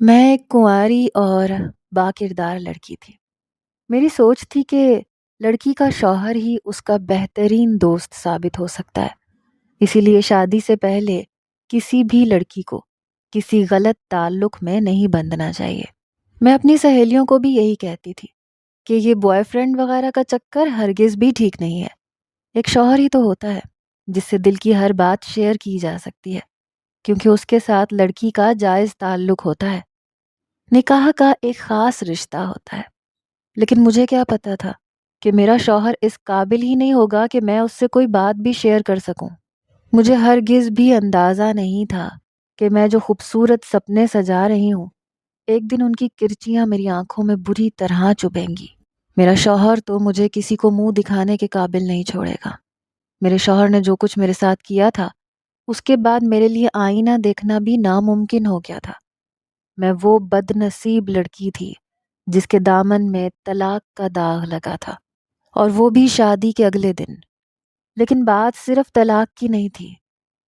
میں ایک کنواری اور باکردار لڑکی تھی۔ میری سوچ تھی کہ لڑکی کا شوہر ہی اس کا بہترین دوست ثابت ہو سکتا ہے، اسی لیے شادی سے پہلے کسی بھی لڑکی کو کسی غلط تعلق میں نہیں بندھنا چاہیے۔ میں اپنی سہیلیوں کو بھی یہی کہتی تھی کہ یہ بوائے فرینڈ وغیرہ کا چکر ہرگز بھی ٹھیک نہیں ہے۔ ایک شوہر ہی تو ہوتا ہے جس سے دل کی ہر بات شیئر کی جا سکتی ہے، کیونکہ اس کے ساتھ لڑکی کا جائز تعلق ہوتا ہے، نکاح کا ایک خاص رشتہ ہوتا ہے۔ لیکن مجھے کیا پتا تھا کہ میرا شوہر اس قابل ہی نہیں ہوگا کہ میں اس سے کوئی بات بھی شیئر کر سکوں۔ مجھے ہرگز بھی اندازہ نہیں تھا کہ میں جو خوبصورت سپنے سجا رہی ہوں، ایک دن ان کی کرچیاں میری آنکھوں میں بری طرح چبھیں گی۔ میرا شوہر تو مجھے کسی کو منہ دکھانے کے قابل نہیں چھوڑے گا۔ میرے شوہر نے جو کچھ میرے ساتھ کیا تھا، اس کے بعد میرے لیے آئینہ دیکھنا بھی ناممکن ہو گیا تھا۔ میں وہ بد نصیب لڑکی تھی جس کے دامن میں طلاق کا داغ لگا تھا، اور وہ بھی شادی کے اگلے دن۔ لیکن بات صرف طلاق کی نہیں تھی۔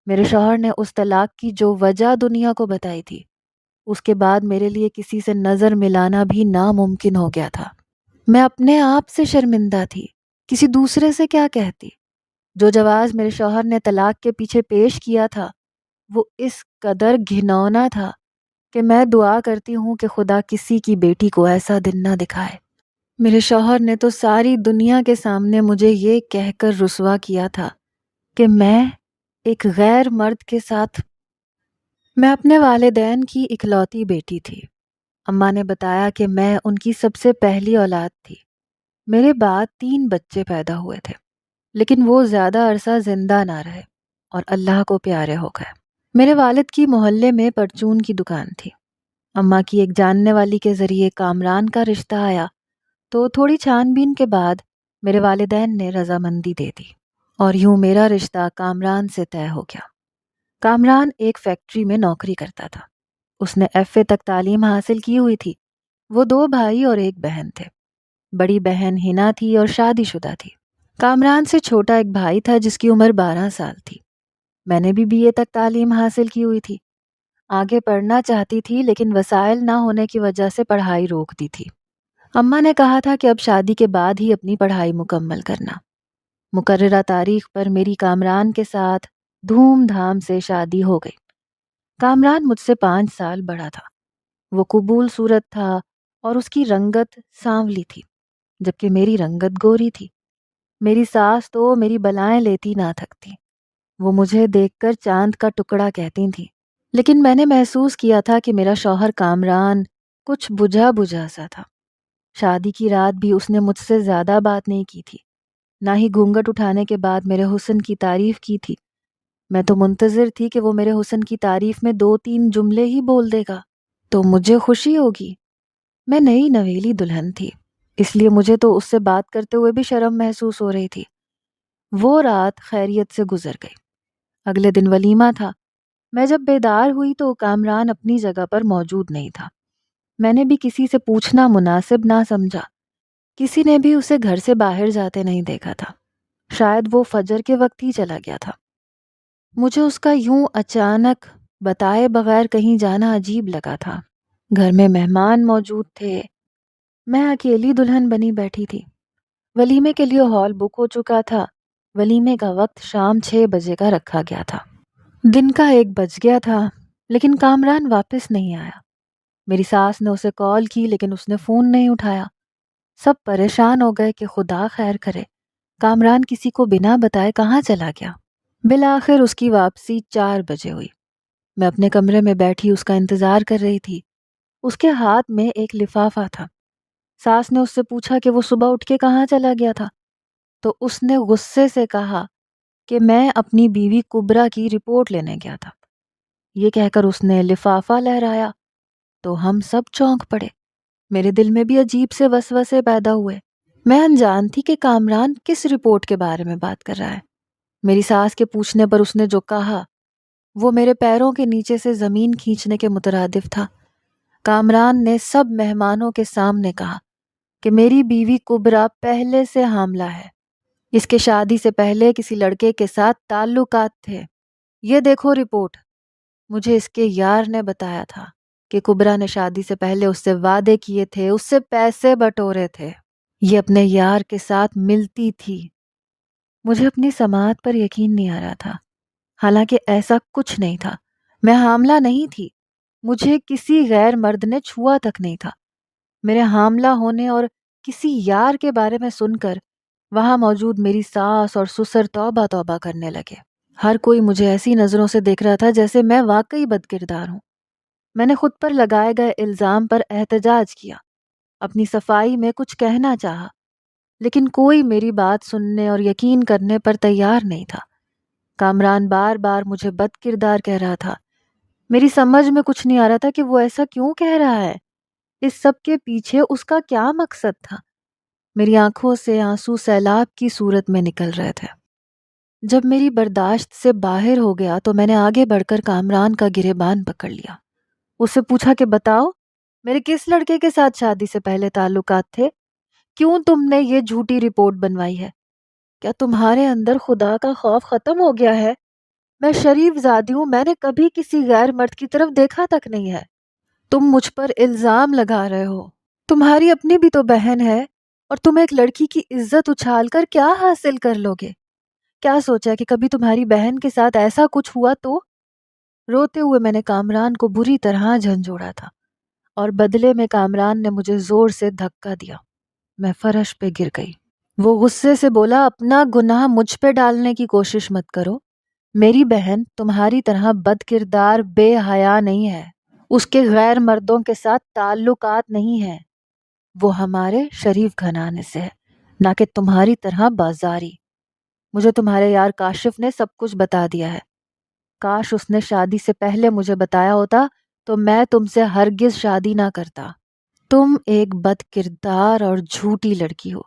میرے شوہر نے اس طلاق کی جو وجہ دنیا کو بتائی تھی، اس کے بعد میرے لیے کسی سے نظر ملانا بھی ناممکن ہو گیا تھا۔ میں اپنے آپ سے شرمندہ تھی، کسی دوسرے سے کیا کہتی۔ جو جواز میرے شوہر نے طلاق کے پیچھے پیش کیا تھا، وہ اس قدر گھناؤنا تھا کہ میں دعا کرتی ہوں کہ خدا کسی کی بیٹی کو ایسا دن نہ دکھائے۔ میرے شوہر نے تو ساری دنیا کے سامنے مجھے یہ کہہ کر رسوا کیا تھا کہ میں ایک غیر مرد کے ساتھ۔ میں اپنے والدین کی اکلوتی بیٹی تھی۔ اماں نے بتایا کہ میں ان کی سب سے پہلی اولاد تھی۔ میرے بعد 3 بچے پیدا ہوئے تھے، لیکن وہ زیادہ عرصہ زندہ نہ رہے اور اللہ کو پیارے ہو گئے۔ میرے والد کی محلے میں پرچون کی دکان تھی۔ اماں کی ایک جاننے والی کے ذریعے کامران کا رشتہ آیا تو تھوڑی چھان بین کے بعد میرے والدین نے رضامندی دے دی، اور یوں میرا رشتہ کامران سے طے ہو گیا۔ کامران ایک فیکٹری میں نوکری کرتا تھا۔ اس نے ایف اے تک تعلیم حاصل کی ہوئی تھی۔ وہ 2 بھائی اور ایک بہن تھے۔ بڑی بہن ہنا تھی اور شادی شدہ تھی۔ کامران سے چھوٹا ایک بھائی تھا جس کی عمر 12 سال تھی۔ میں نے بھی بی اے تک تعلیم حاصل کی ہوئی تھی۔ آگے پڑھنا چاہتی تھی، لیکن وسائل نہ ہونے کی وجہ سے پڑھائی روک دی تھی۔ اماں نے کہا تھا کہ اب شادی کے بعد ہی اپنی پڑھائی مکمل کرنا۔ مقررہ تاریخ پر میری کامران کے ساتھ دھوم دھام سے شادی ہو گئی۔ کامران مجھ سے 5 سال بڑا تھا۔ وہ قبول صورت تھا اور اس کی رنگت سانولی تھی، جبکہ میری رنگت گوری تھی۔ میری ساس تو میری بلائیں لیتی نہ تھکتی۔ وہ مجھے دیکھ کر چاند کا ٹکڑا کہتی تھی، لیکن میں نے محسوس کیا تھا کہ میرا شوہر کامران کچھ بجھا بجھا سا تھا۔ شادی کی رات بھی اس نے مجھ سے زیادہ بات نہیں کی تھی، نہ ہی گھونگھٹ اٹھانے کے بعد میرے حسن کی تعریف کی تھی۔ میں تو منتظر تھی کہ وہ میرے حسن کی تعریف میں 2-3 جملے ہی بول دے گا تو مجھے خوشی ہوگی۔ میں نئی نویلی دلہن تھی، اس لیے مجھے تو اس سے بات کرتے ہوئے بھی شرم محسوس ہو رہی تھی۔ وہ رات خیریت سے گزر گئی۔ اگلے دن ولیمہ تھا۔ میں جب بیدار ہوئی تو کامران اپنی جگہ پر موجود نہیں تھا۔ میں نے بھی کسی سے پوچھنا مناسب نہ سمجھا۔ کسی نے بھی اسے گھر سے باہر جاتے نہیں دیکھا تھا۔ شاید وہ فجر کے وقت ہی چلا گیا تھا۔ مجھے اس کا یوں اچانک بتائے بغیر کہیں جانا عجیب لگا تھا۔ گھر میں مہمان موجود تھے۔ میں اکیلی دلہن بنی بیٹھی تھی۔ ولیمے کے لیے ہال بک ہو چکا تھا۔ ولیمے کا وقت شام 6 بجے کا رکھا گیا تھا۔ دن کا 1 بج گیا تھا، لیکن کامران واپس نہیں آیا۔ میری ساس نے اسے کال کی، لیکن اس نے فون نہیں اٹھایا۔ سب پریشان ہو گئے کہ خدا خیر کرے، کامران کسی کو بنا بتائے کہاں چلا گیا۔ بالآخر اس کی واپسی 4 بجے ہوئی۔ میں اپنے کمرے میں بیٹھی اس کا انتظار کر رہی تھی۔ اس کے ہاتھ میں ایک لفافہ تھا۔ ساس نے اس سے پوچھا کہ وہ صبح اٹھ کے کہاں چلا گیا تھا، تو اس نے غصے سے کہا کہ میں اپنی بیوی کبرا کی رپورٹ لینے گیا تھا۔ یہ کہہ کر اس نے لفافہ لہرایا تو ہم سب چونک پڑے۔ میرے دل میں بھی عجیب سے وسوسے پیدا ہوئے۔ میں انجان تھی کہ کامران کس رپورٹ کے بارے میں بات کر رہا ہے۔ میری ساس کے پوچھنے پر اس نے جو کہا وہ میرے پیروں کے نیچے سے زمین کھینچنے کے مترادف تھا۔ کامران نے سب مہمانوں کے سامنے کہا کہ میری بیوی کبرا پہلے سے حاملہ ہے۔ اس کے شادی سے پہلے کسی لڑکے کے ساتھ تعلقات تھے۔ یہ دیکھو رپورٹ، مجھے اس کے یار نے بتایا تھا۔ کہ کبرا نے شادی سے پہلے اس سے وعدے کیے تھے، اس سے پیسے بٹورے تھے، یہ اپنے یار کے ساتھ ملتی تھی۔ مجھے اپنی سماعت پر یقین نہیں آ رہا تھا، حالانکہ ایسا کچھ نہیں تھا۔ میں حاملہ نہیں تھی، مجھے کسی غیر مرد نے چھوا تک نہیں تھا۔ میرے حاملہ ہونے اور کسی یار کے بارے میں سن کر وہاں موجود میری ساس اور سسر توبہ توبہ کرنے لگے۔ ہر کوئی مجھے ایسی نظروں سے دیکھ رہا تھا جیسے میں واقعی بد کردار ہوں۔ میں نے خود پر لگائے گئے الزام پر احتجاج کیا، اپنی صفائی میں کچھ کہنا چاہا، لیکن کوئی میری بات سننے اور یقین کرنے پر تیار نہیں تھا۔ کامران بار بار مجھے بد کردار کہہ رہا تھا۔ میری سمجھ میں کچھ نہیں آ رہا تھا کہ وہ ایسا کیوں کہہ رہا ہے، اس سب کے پیچھے اس کا کیا مقصد تھا۔ میری آنکھوں سے آنسو سیلاب کی صورت میں نکل رہے تھے۔ جب میری برداشت سے باہر ہو گیا تو میں نے آگے بڑھ کر کامران کا گریبان پکڑ لیا۔ اس سے پوچھا کہ بتاؤ، میرے کس لڑکے کے ساتھ شادی سے پہلے تعلقات تھے؟ کیوں تم نے یہ جھوٹی رپورٹ بنوائی ہے؟ کیا تمہارے اندر خدا کا خوف ختم ہو گیا ہے؟ میں شریف زادی ہوں، میں نے کبھی کسی غیر مرد کی طرف دیکھا تک نہیں ہے۔ تم مجھ پر الزام لگا رہے ہو۔ تمہاری اپنی بھی تو بہن ہے، اور تم ایک لڑکی کی عزت اچھال کر کیا حاصل کر لو گے؟ کیا سوچا کہ کبھی تمہاری بہن کے ساتھ ایسا کچھ ہوا تو؟ روتے ہوئے میں نے کامران کو بری طرح جھنجھوڑا تھا، اور بدلے میں کامران نے مجھے زور سے دھکا دیا۔ میں فرش پہ گر گئی۔ وہ غصے سے بولا، اپنا گناہ مجھ پہ ڈالنے کی کوشش مت کرو۔ میری بہن تمہاری طرح بد کردار بے حیا نہیں ہے، اس کے غیر مردوں کے ساتھ تعلقات نہیں ہیں۔ وہ ہمارے شریف گھرانے سے ہے، نہ کہ تمہاری طرح بازاری۔ مجھے تمہارے یار کاشف نے سب کچھ بتا دیا ہے۔ کاش اس نے شادی سے پہلے مجھے بتایا ہوتا تو میں تم سے ہرگز شادی نہ کرتا۔ تم ایک بد کردار اور جھوٹی لڑکی ہو۔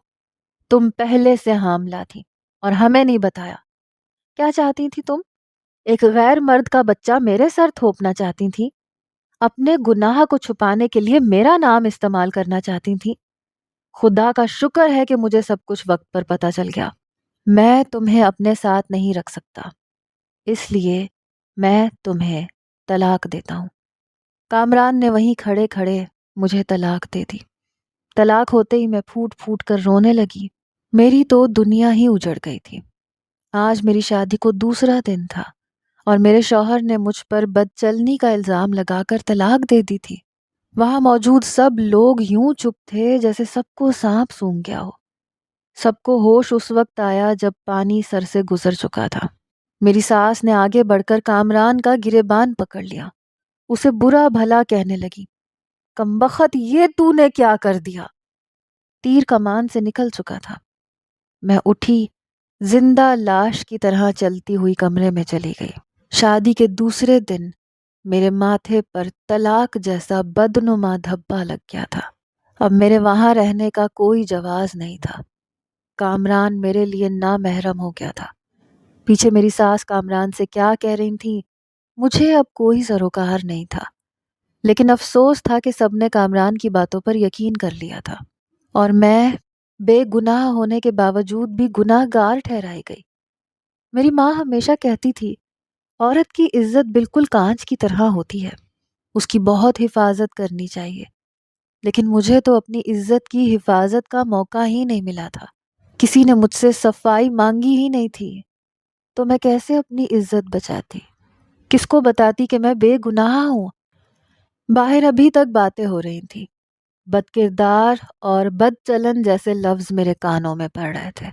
تم پہلے سے حاملہ تھی اور ہمیں نہیں بتایا۔ کیا چاہتی تھی تم؟ ایک غیر مرد کا بچہ میرے سر تھوپنا چاہتی تھی؟ اپنے گناہ کو چھپانے کے لیے میرا نام استعمال کرنا چاہتی تھی؟ خدا کا شکر ہے کہ مجھے سب کچھ وقت پر پتہ چل گیا۔ میں تمہیں اپنے ساتھ نہیں رکھ سکتا، اس لیے میں تمہیں طلاق دیتا ہوں۔ کامران نے وہیں کھڑے کھڑے مجھے طلاق دے دی۔ طلاق ہوتے ہی میں پھوٹ پھوٹ کر رونے لگی۔ میری تو دنیا ہی اجڑ گئی تھی۔ آج میری شادی کو دوسرا دن تھا اور میرے شوہر نے مجھ پر بد چلنی کا الزام لگا کر طلاق دے دی تھی۔ وہاں موجود سب لوگ یوں چپ تھے جیسے سب کو سانپ سونگھ گیا ہو۔ سب کو ہوش اس وقت آیا جب پانی سر سے گزر چکا تھا۔ میری ساس نے آگے بڑھ کر کامران کا گریبان پکڑ لیا، اسے برا بھلا کہنے لگی۔ کمبخت، یہ تو نے کیا کر دیا؟ تیر کمان سے نکل چکا تھا۔ میں اٹھی، زندہ لاش کی طرح چلتی ہوئی کمرے میں چلی گئی۔ شادی کے دوسرے دن میرے ماتھے پر طلاق جیسا بدنما دھبا لگ گیا تھا۔ اب میرے وہاں رہنے کا کوئی جواز نہیں تھا۔ کامران میرے لیے نامحرم ہو گیا تھا۔ پیچھے میری ساس کامران سے کیا کہہ رہی تھی، مجھے اب کوئی سروکار نہیں تھا، لیکن افسوس تھا کہ سب نے کامران کی باتوں پر یقین کر لیا تھا، اور میں بے گناہ ہونے کے باوجود بھی گناہ گار ٹھہرائی گئی۔ میری ماں ہمیشہ کہتی تھی، عورت کی عزت بالکل کانچ کی طرح ہوتی ہے، اس کی بہت حفاظت کرنی چاہیے، لیکن مجھے تو اپنی عزت کی حفاظت کا موقع ہی نہیں ملا تھا۔ کسی نے مجھ سے صفائی مانگی ہی نہیں تھی، تو میں کیسے اپنی عزت بچاتی؟ کس کو بتاتی کہ میں بے گناہ ہوں؟ باہر ابھی تک باتیں ہو رہی تھیں، بد کردار اور بد چلن جیسے لفظ میرے کانوں میں پڑ رہے تھے،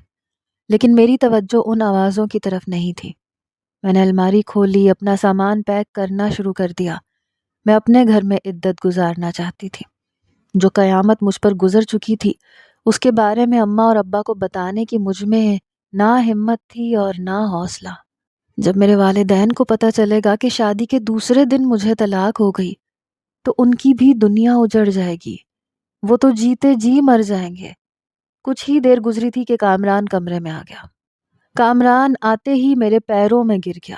لیکن میری توجہ ان آوازوں کی طرف نہیں تھی۔ میں نے الماری کھولی، اپنا سامان پیک کرنا شروع کر دیا۔ میں اپنے گھر میں عدت گزارنا چاہتی تھی۔ جو قیامت مجھ پر گزر چکی تھی اس کے بارے میں اماں اور ابا کو بتانے کی مجھ میں نہ ہمت تھی اور نہ حوصلہ۔ جب میرے والدین کو پتہ چلے گا کہ شادی کے دوسرے دن مجھے طلاق ہو گئی تو ان کی بھی دنیا اجڑ جائے گی، وہ تو جیتے جی مر جائیں گے۔ کچھ ہی دیر گزری تھی کہ کامران کمرے میں آ گیا۔ کامران آتے ہی میرے پیروں میں گر گیا،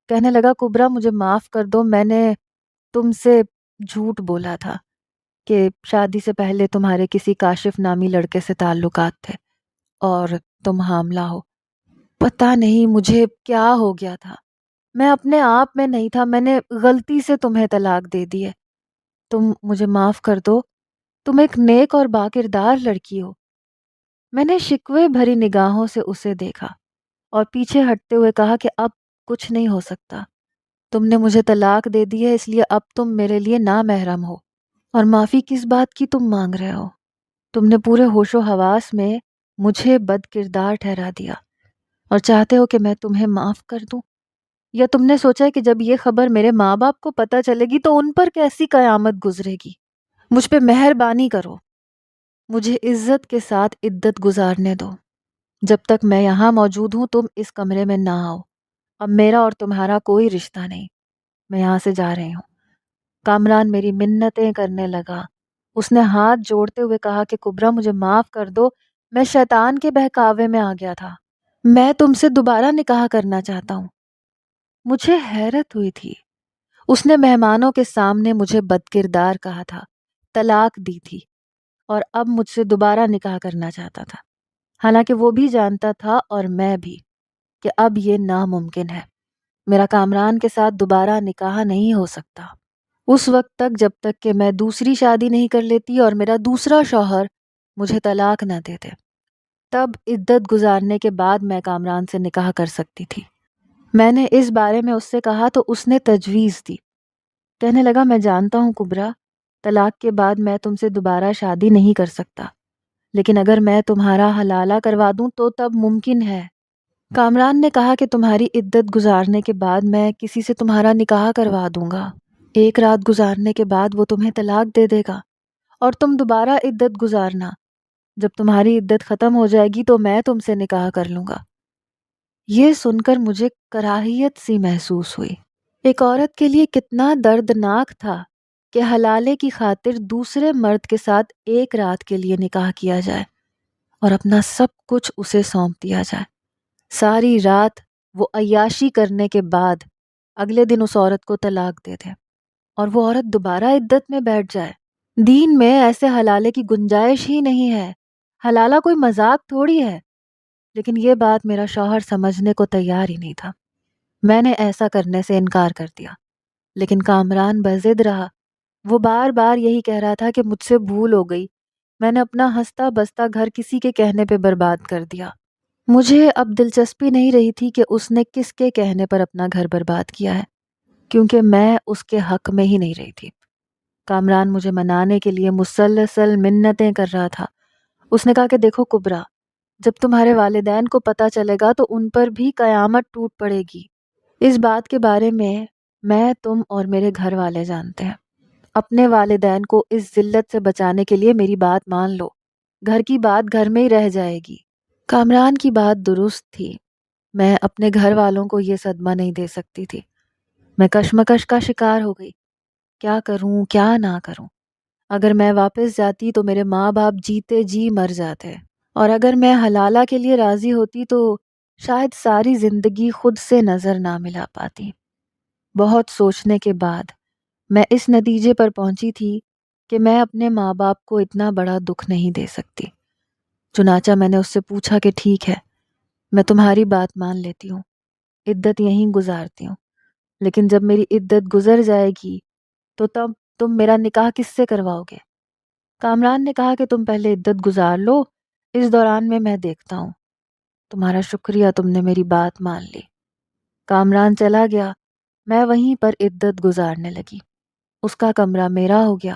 کہنے لگا، کبرا مجھے معاف کر دو، میں نے تم سے جھوٹ بولا تھا کہ شادی سے پہلے تمہارے کسی کاشف نامی لڑکے سے تعلقات تھے اور تم حاملہ ہو۔ پتہ نہیں مجھے کیا ہو گیا تھا، میں اپنے آپ میں نہیں تھا، میں نے غلطی سے تمہیں طلاق دے دی ہے۔ تم مجھے معاف کر دو، تم ایک نیک اور باکردار لڑکی ہو۔ میں نے شکوے بھری نگاہوں سے اسے دیکھا اور پیچھے ہٹتے ہوئے کہا کہ اب کچھ نہیں ہو سکتا۔ تم نے مجھے طلاق دے دی ہے، اس لیے اب تم میرے لیے نامحرم ہو، اور معافی کس بات کی تم مانگ رہے ہو؟ تم نے پورے ہوش و حواس میں مجھے بد کردار ٹھہرا دیا اور چاہتے ہو کہ میں تمہیں معاف کر دوں؟ یا تم نے سوچا ہے کہ جب یہ خبر میرے ماں باپ کو پتہ چلے گی تو ان پر کیسی قیامت گزرے گی؟ مجھ پہ مہربانی کرو، مجھے عزت کے ساتھ عدت گزارنے دو۔ جب تک میں یہاں موجود ہوں تم اس کمرے میں نہ آؤ۔ اب میرا اور تمہارا کوئی رشتہ نہیں، میں یہاں سے جا رہی ہوں۔ کامران میری منتیں کرنے لگا۔ اس نے ہاتھ جوڑتے ہوئے کہا کہ کبریٰ مجھے معاف کر دو، میں شیطان کے بہکاوے میں آ گیا تھا، میں تم سے دوبارہ نکاح کرنا چاہتا ہوں۔ مجھے حیرت ہوئی تھی، اس نے مہمانوں کے سامنے مجھے بدکردار کہا تھا، طلاق دی تھی، اور اب مجھ سے دوبارہ نکاح کرنا چاہتا تھا، حالانکہ وہ بھی جانتا تھا اور میں بھی کہ اب یہ ناممکن ہے، میرا کامران کے ساتھ دوبارہ نکاح نہیں ہو سکتا۔ اس وقت تک جب تک کہ میں دوسری شادی نہیں کر لیتی اور میرا دوسرا شوہر مجھے طلاق نہ دے دے، تب عدت گزارنے کے بعد میں کامران سے نکاح کر سکتی تھی۔ میں نے اس بارے میں اس سے کہا تو اس نے تجویز دی، کہنے لگا میں جانتا ہوں کبریٰ، طلاق کے بعد میں تم سے دوبارہ شادی نہیں کر سکتا، لیکن اگر میں تمہارا حلالہ کروا دوں تو تب ممکن ہے۔ کامران نے کہا کہ تمہاری عدت گزارنے کے بعد میں کسی سے تمہارا نکاح کروا دوں گا، ایک رات گزارنے کے بعد وہ تمہیں طلاق دے دے گا اور تم دوبارہ عدت گزارنا، جب تمہاری عدت ختم ہو جائے گی تو میں تم سے نکاح کر لوں گا۔ یہ سن کر مجھے کراہیت سی محسوس ہوئی۔ ایک عورت کے لیے کتنا دردناک تھا کہ حلالے کی خاطر دوسرے مرد کے ساتھ ایک رات کے لیے نکاح کیا جائے اور اپنا سب کچھ اسے سونپ دیا جائے، ساری رات وہ عیاشی کرنے کے بعد اگلے دن اس عورت کو طلاق دے دے اور وہ عورت دوبارہ عدت میں بیٹھ جائے۔ دین میں ایسے حلالے کی گنجائش ہی نہیں ہے، حلالہ کوئی مذاق تھوڑی ہے۔ لیکن یہ بات میرا شوہر سمجھنے کو تیار ہی نہیں تھا۔ میں نے ایسا کرنے سے انکار کر دیا، لیکن کامران بضد رہا۔ وہ بار بار یہی کہہ رہا تھا کہ مجھ سے بھول ہو گئی، میں نے اپنا ہنستا بستا گھر کسی کے کہنے پہ برباد کر دیا۔ مجھے اب دلچسپی نہیں رہی تھی کہ اس نے کس کے کہنے پر اپنا گھر برباد کیا ہے، کیونکہ میں اس کے حق میں ہی نہیں رہی تھی۔ کامران مجھے منانے کے لیے مسلسل منتیں کر رہا تھا۔ اس نے کہا کہ دیکھو کبریٰ، جب تمہارے والدین کو پتہ چلے گا تو ان پر بھی قیامت ٹوٹ پڑے گی۔ اس بات کے بارے میں تم اور میرے گھر والے جانتے ہیں۔ اپنے والدین کو اس ذلت سے بچانے کے لیے میری بات مان لو، گھر کی بات گھر میں ہی رہ جائے گی۔ کامران کی بات درست تھی، میں اپنے گھر والوں کو یہ صدمہ نہیں دے سکتی تھی۔ میں کشمکش کا شکار ہو گئی، کیا کروں کیا نہ کروں۔ اگر میں واپس جاتی تو میرے ماں باپ جیتے جی مر جاتے، اور اگر میں حلالہ کے لیے راضی ہوتی تو شاید ساری زندگی خود سے نظر نہ ملا پاتی۔ بہت سوچنے کے بعد میں اس نتیجے پر پہنچی تھی کہ میں اپنے ماں باپ کو اتنا بڑا دکھ نہیں دے سکتی۔ چنانچہ میں نے اس سے پوچھا کہ ٹھیک ہے، میں تمہاری بات مان لیتی ہوں، عدت یہیں گزارتی ہوں، لیکن جب میری عدت گزر جائے گی تو تب تم میرا نکاح کس سے کرواؤ گے؟ کامران نے کہا کہ تم پہلے عدت گزار لو، اس دوران میں دیکھتا ہوں۔ تمہارا شکریہ، تم نے میری بات مان لی۔ کامران چلا گیا، میں وہیں پر عدت گزارنے لگی۔ اس کا کمرہ میرا ہو گیا،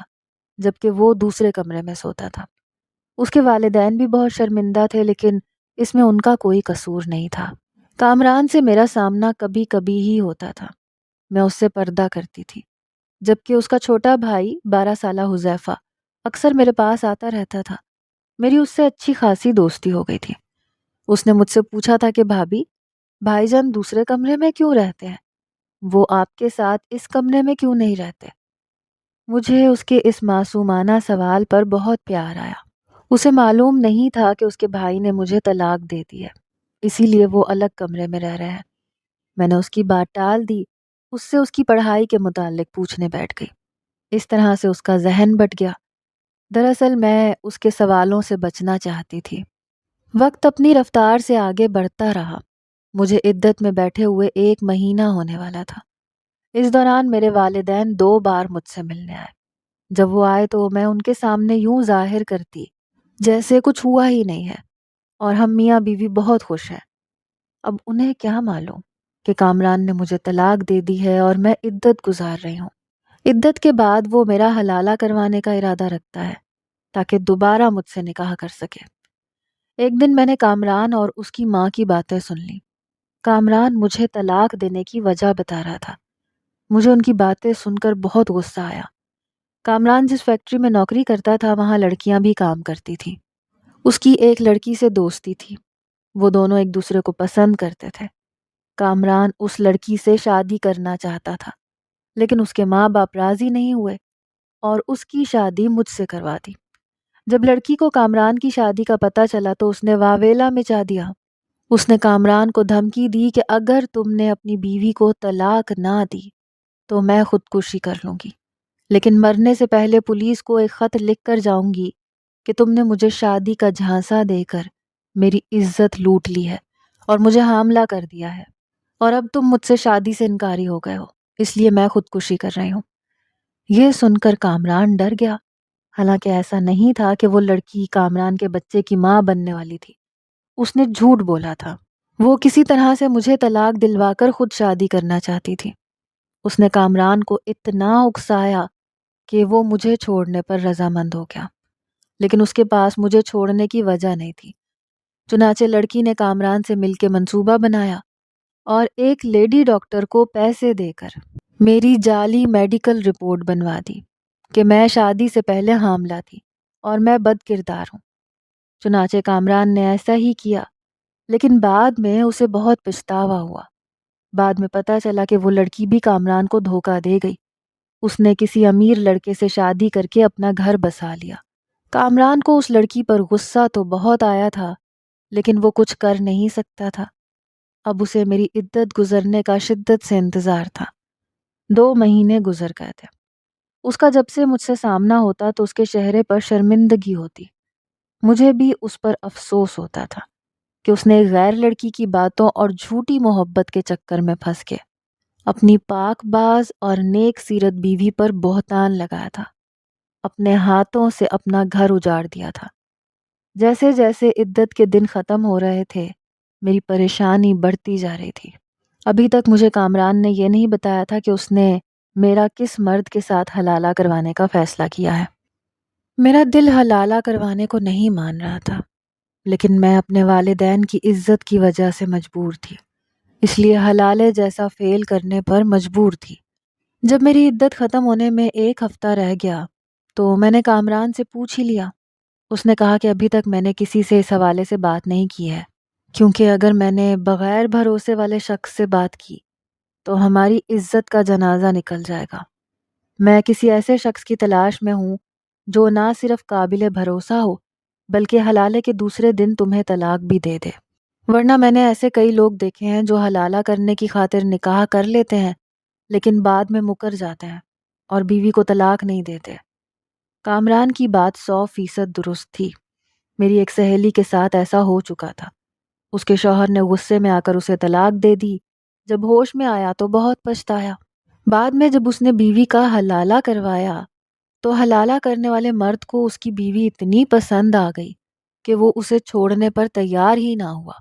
جبکہ وہ دوسرے کمرے میں سوتا تھا۔ اس کے والدین بھی بہت شرمندہ تھے، لیکن اس میں ان کا کوئی قصور نہیں تھا۔ کامران سے میرا سامنا کبھی کبھی ہی ہوتا تھا، میں اس سے پردہ کرتی تھی، جبکہ اس کا چھوٹا بھائی 12 سالہ حذیفہ اکثر میرے پاس آتا رہتا تھا۔ میری اس سے اچھی خاصی دوستی ہو گئی تھی۔ اس نے مجھ سے پوچھا تھا کہ بھابھی، بھائی جان دوسرے کمرے میں کیوں رہتے ہیں؟ وہ آپ کے ساتھ اس کمرے میں کیوں نہیں رہتے؟ مجھے اس کے اس معصومانہ سوال پر بہت پیار آیا۔ اسے معلوم نہیں تھا کہ اس کے بھائی نے مجھے طلاق دے دی ہے، اسی لیے وہ الگ کمرے میں رہ رہے ہیں۔ میں نے اس کی بات ٹال دی، اس سے اس کی پڑھائی کے متعلق پوچھنے بیٹھ گئی۔ اس طرح سے اس کا ذہن بٹ گیا۔ دراصل میں اس کے سوالوں سے بچنا چاہتی تھی۔ وقت اپنی رفتار سے آگے بڑھتا رہا۔ مجھے عدت میں بیٹھے ہوئے 1 مہینہ ہونے والا تھا۔ اس دوران میرے والدین 2 بار مجھ سے ملنے آئے۔ جب وہ آئے تو میں ان کے سامنے یوں ظاہر کرتی جیسے کچھ ہوا ہی نہیں ہے اور ہم میاں بیوی بہت خوش ہیں۔ اب انہیں کیا معلوم کہ کامران نے مجھے طلاق دے دی ہے اور میں عدت گزار رہی ہوں۔ عدت کے بعد وہ میرا حلالہ کروانے کا ارادہ رکھتا ہے تاکہ دوبارہ مجھ سے نکاح کر سکے۔ ایک دن میں نے کامران اور اس کی ماں کی باتیں سن لی۔ کامران مجھے طلاق دینے کی وجہ بتا رہا تھا۔ مجھے ان کی باتیں سن کر بہت غصہ آیا۔ کامران جس فیکٹری میں نوکری کرتا تھا وہاں لڑکیاں بھی کام کرتی تھیں۔ اس کی ایک لڑکی سے دوستی تھی۔ وہ دونوں ایک دوسرے کو پسند کرتے تھے۔ کامران اس لڑکی سے شادی کرنا چاہتا تھا لیکن اس کے ماں باپ راضی نہیں ہوئے اور اس کی شادی مجھ سے کروا دی۔ جب لڑکی کو کامران کی شادی کا پتہ چلا تو اس نے واویلا مچا دیا۔ اس نے کامران کو دھمکی دی کہ اگر تم نے اپنی بیوی کو طلاق نہ دی تو میں خودکشی کر لوں گی، لیکن مرنے سے پہلے پولیس کو ایک خط لکھ کر جاؤں گی کہ تم نے مجھے شادی کا جھانسا دے کر میری عزت لوٹ لی ہے اور مجھے حاملہ کر دیا ہے، اور اب تم مجھ سے شادی سے انکاری ہو گئے ہو، اس لیے میں خودکشی کر رہی ہوں۔ یہ سن کر کامران ڈر گیا۔ حالانکہ ایسا نہیں تھا کہ وہ لڑکی کامران کے بچے کی ماں بننے والی تھی۔ اس نے جھوٹ بولا تھا۔ وہ کسی طرح سے مجھے طلاق دلوا کر خود شادی کرنا چاہتی تھی۔ اس نے کامران کو اتنا اکسایا کہ وہ مجھے چھوڑنے پر رضامند ہو گیا، لیکن اس کے پاس مجھے چھوڑنے کی وجہ نہیں تھی۔ چنانچہ لڑکی نے کامران سے مل کے منصوبہ بنایا اور ایک لیڈی ڈاکٹر کو پیسے دے کر میری جعلی میڈیکل رپورٹ بنوا دی کہ میں شادی سے پہلے حاملہ تھی اور میں بد کردار ہوں۔ چنانچہ کامران نے ایسا ہی کیا، لیکن بعد میں اسے بہت پچھتاوا ہوا۔ بعد میں پتہ چلا کہ وہ لڑکی بھی کامران کو دھوکہ دے گئی۔ اس نے کسی امیر لڑکے سے شادی کر کے اپنا گھر بسا لیا۔ کامران کو اس لڑکی پر غصہ تو بہت آیا تھا لیکن وہ کچھ کر نہیں سکتا تھا۔ اب اسے میری عدت گزرنے کا شدت سے انتظار تھا۔ 2 مہینے گزر گئے تھے۔ اس کا جب سے مجھ سے سامنا ہوتا تو اس کے چہرے پر شرمندگی ہوتی۔ مجھے بھی اس پر افسوس ہوتا تھا کہ اس نے ایک غیر لڑکی کی باتوں اور جھوٹی محبت کے چکر میں پھنس کے اپنی پاک باز اور نیک سیرت بیوی پر بہتان لگایا تھا، اپنے ہاتھوں سے اپنا گھر اجاڑ دیا تھا۔ جیسے جیسے عدت کے دن ختم ہو رہے تھے میری پریشانی بڑھتی جا رہی تھی۔ ابھی تک مجھے کامران نے یہ نہیں بتایا تھا کہ اس نے میرا کس مرد کے ساتھ حلالہ کروانے کا فیصلہ کیا ہے۔ میرا دل حلالہ کروانے کو نہیں مان رہا تھا، لیکن میں اپنے والدین کی عزت کی وجہ سے مجبور تھی، اس لیے حلالے جیسا فعل کرنے پر مجبور تھی۔ جب میری عدت ختم ہونے میں 1 ہفتہ رہ گیا تو میں نے کامران سے پوچھ ہی لیا۔ اس نے کہا کہ ابھی تک میں نے کسی سے اس حوالے سے بات نہیں کی ہے، کیونکہ اگر میں نے بغیر بھروسے والے شخص سے بات کی تو ہماری عزت کا جنازہ نکل جائے گا۔ میں کسی ایسے شخص کی تلاش میں ہوں جو نہ صرف قابل بھروسہ ہو بلکہ حلالے کے دوسرے دن تمہیں طلاق بھی دے دے، ورنہ میں نے ایسے کئی لوگ دیکھے ہیں جو حلالہ کرنے کی خاطر نکاح کر لیتے ہیں لیکن بعد میں مکر جاتے ہیں اور بیوی کو طلاق نہیں دیتے۔ کامران کی بات 100% درست تھی۔ میری ایک سہیلی کے ساتھ ایسا ہو چکا تھا۔ اس کے شوہر نے غصے میں آ کر اسے طلاق دے دی۔ جب ہوش میں آیا تو بہت پچھتایا۔ بعد میں جب اس نے بیوی کا حلالہ کروایا تو حلالہ کرنے والے مرد کو اس کی بیوی اتنی پسند آ گئی کہ وہ اسے چھوڑنے پر تیار ہی نہ ہوا۔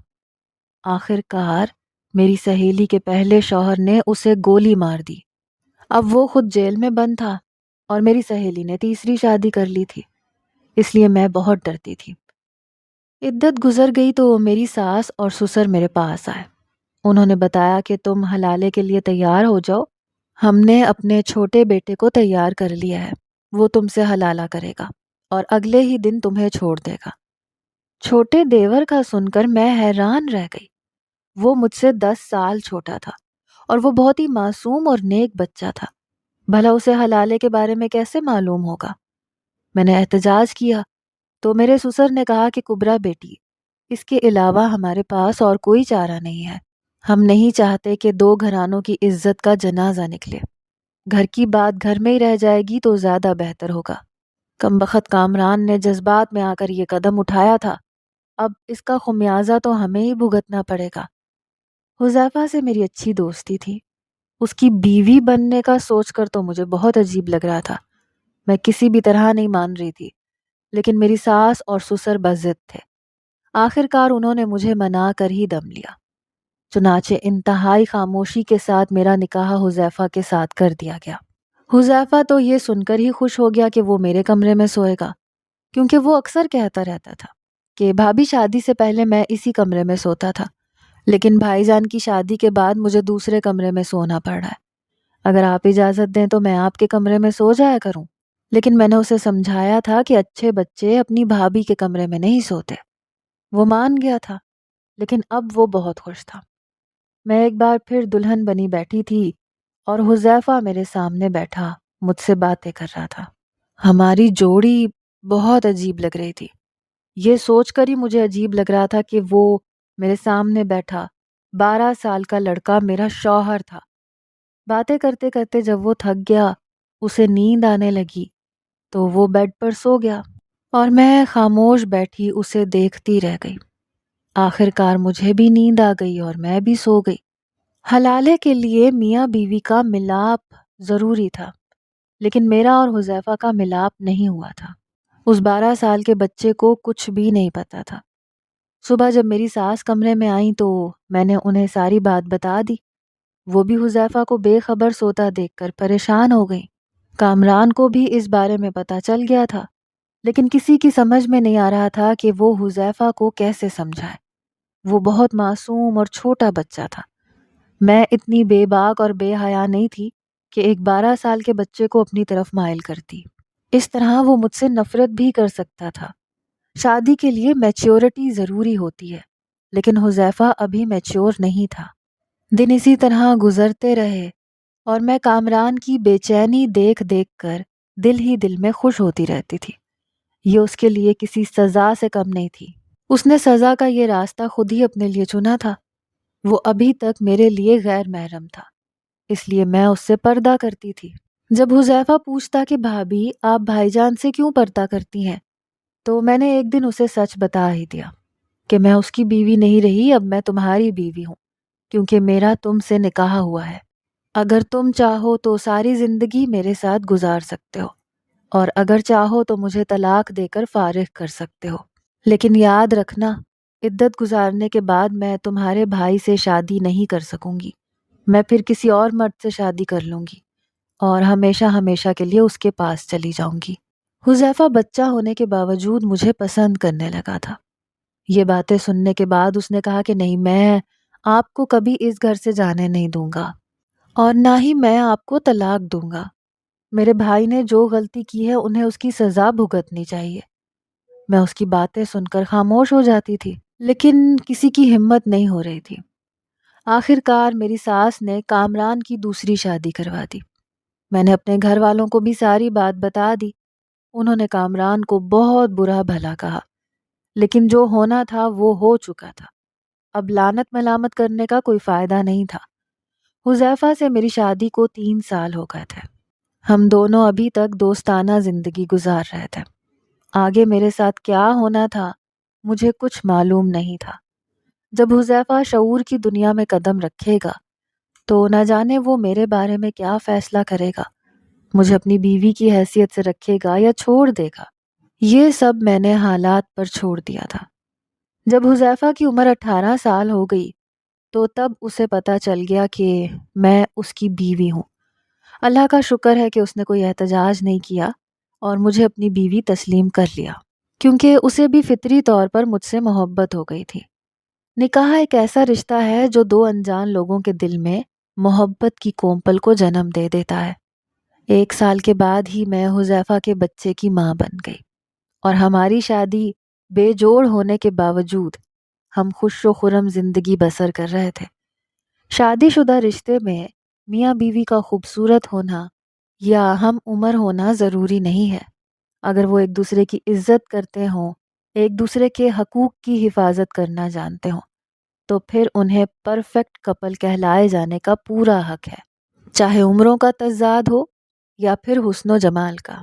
آخر کار میری سہیلی کے پہلے شوہر نے اسے گولی مار دی۔ اب وہ خود جیل میں بند تھا اور میری سہیلی نے تیسری شادی کر لی تھی، اس لیے میں بہت ڈرتی تھی۔ عدت گزر گئی تو میری ساس اور سسر میرے پاس آئے۔ انہوں نے بتایا کہ تم حلالے کے لیے تیار ہو جاؤ، ہم نے اپنے چھوٹے بیٹے کو تیار کر لیا ہے، وہ تم سے حلالہ کرے گا اور اگلے ہی دن تمہیں چھوڑ دے گا۔ چھوٹے دیور کا سن کر میں حیران رہ گئی۔ وہ مجھ سے 10 سال چھوٹا تھا اور وہ بہت ہی معصوم اور نیک بچہ تھا، بھلا اسے حلالے کے بارے میں کیسے معلوم ہوگا؟ میں نے احتجاج کیا تو میرے سسر نے کہا کہ کبرا بیٹی، اس کے علاوہ ہمارے پاس اور کوئی چارہ نہیں ہے۔ ہم نہیں چاہتے کہ 2 گھرانوں کی عزت کا جنازہ نکلے۔ گھر کی بات گھر میں ہی رہ جائے گی تو زیادہ بہتر ہوگا۔ کمبخت کامران نے جذبات میں آ کر یہ قدم اٹھایا تھا، اب اس کا خمیازہ تو ہمیں ہی بھگتنا پڑے گا۔ حذیفہ سے میری اچھی دوستی تھی، اس کی بیوی بننے کا سوچ کر تو مجھے بہت عجیب لگ رہا تھا۔ میں کسی بھی طرح نہیں مان رہی تھی، لیکن میری ساس اور سسر بضد تھے۔ آخر کار انہوں نے مجھے منا کر ہی دم لیا۔ چنانچہ انتہائی خاموشی کے ساتھ میرا نکاح حذیفہ کے ساتھ کر دیا گیا۔ حذیفہ تو یہ سن کر ہی خوش ہو گیا کہ وہ میرے کمرے میں سوئے گا، کیونکہ وہ اکثر کہتا رہتا تھا کہ بھابھی شادی سے پہلے میں اسی کمرے میں سوتا تھا، لیکن بھائی جان کی شادی کے بعد مجھے دوسرے کمرے میں سونا پڑ رہا ہے۔ اگر آپ اجازت دیں تو میں آپ کے کمرے میں سو جایا کروں۔ لیکن میں نے اسے سمجھایا تھا کہ اچھے بچے اپنی بھابھی کے کمرے میں نہیں سوتے۔ وہ مان گیا تھا، لیکن اب وہ بہت خوش تھا۔ میں ایک بار پھر دلہن بنی بیٹھی تھی اور حذیفہ میرے سامنے بیٹھا مجھ سے باتیں کر رہا تھا۔ ہماری جوڑی بہت عجیب لگ رہی تھی۔ یہ سوچ کر ہی مجھے عجیب لگ رہا تھا کہ وہ میرے سامنے بیٹھا 12 سال کا لڑکا میرا شوہر تھا۔ باتیں کرتے کرتے جب وہ تھک گیا، اسے نیند آنے لگی، تو وہ بیڈ پر سو گیا اور میں خاموش بیٹھی اسے دیکھتی رہ گئی۔ آخر کار مجھے بھی نیند آ گئی اور میں بھی سو گئی۔ حلالے کے لیے میاں بیوی کا ملاپ ضروری تھا، لیکن میرا اور حذیفہ کا ملاپ نہیں ہوا تھا۔ اس 12 سال کے بچے کو کچھ بھی نہیں پتا تھا۔ صبح جب میری ساس کمرے میں آئیں تو میں نے انہیں ساری بات بتا دی۔ وہ بھی حذیفہ کو بے خبر سوتا دیکھ کر پریشان ہو گئیں۔ کامران کو بھی اس بارے میں پتہ چل گیا تھا، لیکن کسی کی سمجھ میں نہیں آ رہا تھا کہ وہ حذیفہ کو کیسے سمجھائے۔ وہ بہت معصوم اور چھوٹا بچہ تھا۔ میں اتنی بے باک اور بے حیا نہیں تھی کہ ایک 12 سال کے بچے کو اپنی طرف مائل کرتی۔ اس طرح وہ مجھ سے نفرت بھی کر سکتا تھا۔ شادی کے لیے میچیورٹی ضروری ہوتی ہے، لیکن حذیفہ ابھی میچیور نہیں تھا۔ دن اسی طرح گزرتے رہے اور میں کامران کی بے چینی دیکھ دیکھ کر دل ہی دل میں خوش ہوتی رہتی تھی۔ یہ اس کے لیے کسی سزا سے کم نہیں تھی۔ اس نے سزا کا یہ راستہ خود ہی اپنے لیے چنا تھا۔ وہ ابھی تک میرے لیے غیر محرم تھا، اس لیے میں اس سے پردہ کرتی تھی۔ جب حذیفہ پوچھتا کہ بھابھی آپ بھائی جان سے کیوں پردہ کرتی ہیں، تو میں نے ایک دن اسے سچ بتا ہی دیا کہ میں اس کی بیوی نہیں رہی، اب میں تمہاری بیوی ہوں، کیونکہ میرا تم سے نکاح ہوا ہے۔ اگر تم چاہو تو ساری زندگی میرے ساتھ گزار سکتے ہو، اور اگر چاہو تو مجھے طلاق دے کر فارغ کر سکتے ہو، لیکن یاد رکھنا عدت گزارنے کے بعد میں تمہارے بھائی سے شادی نہیں کر سکوں گی۔ میں پھر کسی اور مرد سے شادی کر لوں گی اور ہمیشہ ہمیشہ کے لیے اس کے پاس چلی جاؤں گی۔ حذیفہ بچہ ہونے کے باوجود مجھے پسند کرنے لگا تھا۔ یہ باتیں سننے کے بعد اس نے کہا کہ نہیں، میں آپ کو کبھی اس گھر سے جانے نہیں دوں گا اور نہ ہی میں آپ کو طلاق دوں گا۔ میرے بھائی نے جو غلطی کی ہے انہیں اس کی سزا بھگتنی چاہیے۔ میں اس کی باتیں سن کر خاموش ہو جاتی تھی، لیکن کسی کی ہمت نہیں ہو رہی تھی۔ آخر کار میری ساس نے کامران کی دوسری شادی کروا دی۔ میں نے اپنے گھر والوں کو بھی ساری بات بتا دی۔ انہوں نے کامران کو بہت برا بھلا کہا، لیکن جو ہونا تھا وہ ہو چکا تھا۔ اب لعنت ملامت کرنے کا کوئی فائدہ نہیں تھا۔ حذیفہ سے میری شادی کو 3 سال ہو گئے تھے۔ ہم دونوں ابھی تک دوستانہ زندگی گزار رہے تھے۔ آگے میرے ساتھ کیا ہونا تھا مجھے کچھ معلوم نہیں تھا۔ جب حذیفہ شعور کی دنیا میں قدم رکھے گا تو نہ جانے وہ میرے بارے میں کیا فیصلہ کرے گا، مجھے اپنی بیوی کی حیثیت سے رکھے گا یا چھوڑ دے گا، یہ سب میں نے حالات پر چھوڑ دیا تھا۔ جب حذیفہ کی عمر 18 سال ہو گئی تو تب اسے پتہ چل گیا کہ میں اس کی بیوی ہوں۔ اللہ کا شکر ہے کہ اس نے کوئی احتجاج نہیں کیا اور مجھے اپنی بیوی تسلیم کر لیا، کیونکہ اسے بھی فطری طور پر مجھ سے محبت ہو گئی تھی۔ نکاح ایک ایسا رشتہ ہے جو 2 انجان لوگوں کے دل میں محبت کی کومپل کو جنم دے دیتا ہے۔ 1 سال کے بعد ہی میں حذیفہ کے بچے کی ماں بن گئی اور ہماری شادی بے جوڑ ہونے کے باوجود ہم خوش و خرم زندگی بسر کر رہے تھے۔ شادی شدہ رشتے میں میاں بیوی کا خوبصورت ہونا یا ہم عمر ہونا ضروری نہیں ہے۔ اگر وہ ایک دوسرے کی عزت کرتے ہوں، ایک دوسرے کے حقوق کی حفاظت کرنا جانتے ہوں، تو پھر انہیں پرفیکٹ کپل کہلائے جانے کا پورا حق ہے، چاہے عمروں کا تضاد ہو یا پھر حسن و جمال کا۔